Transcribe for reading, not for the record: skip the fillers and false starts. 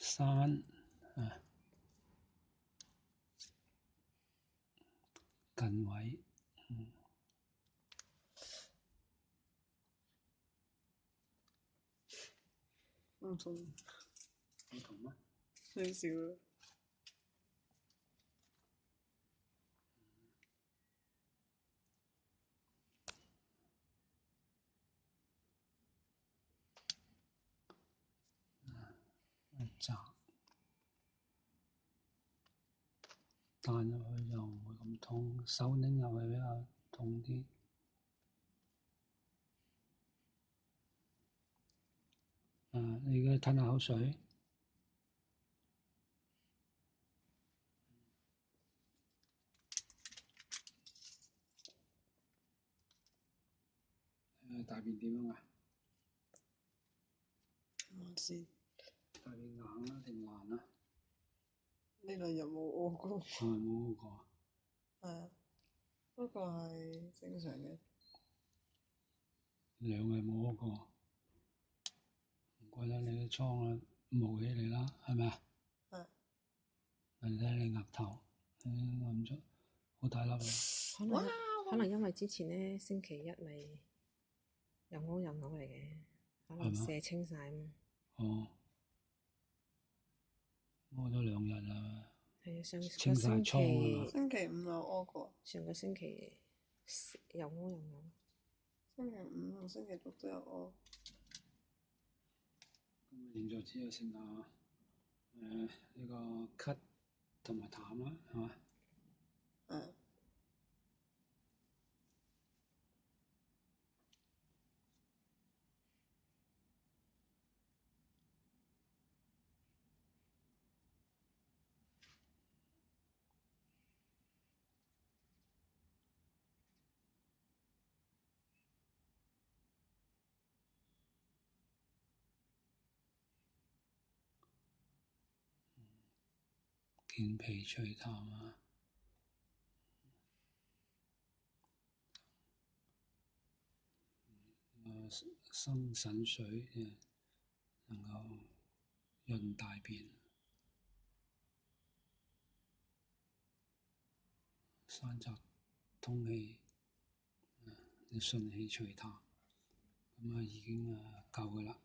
山啊，近位，唔同，唔同咩？少少啦。窄，彈入去就唔會咁痛，手拎入去比較痛啲。你而家吞下口水。大便點樣啊？我知。大便硬啊定爛啊？呢兩日冇屙過。冇屙過。不過係正常嘅。2日冇屙過，唔怪得你嘅瘡啊冒起嚟啦，係咪啊？你睇你額頭，揞咗好大粒嚟。可能因為之前呢，星期一咪又屙又嘔嚟嘅，可能射清晒嘛。哦，屙咗2日啦。係啊，上個清晒瘡啊嘛。星期五有屙過。上個星期又屙又嘔。星期五同星期六都有屙。咁現在只係剩下呢個咳同埋痰啦，係嘛？健脾祛痰啊！生腎水能夠潤大便，散澤通氣，順氣祛痰，咁已經夠㗎喇。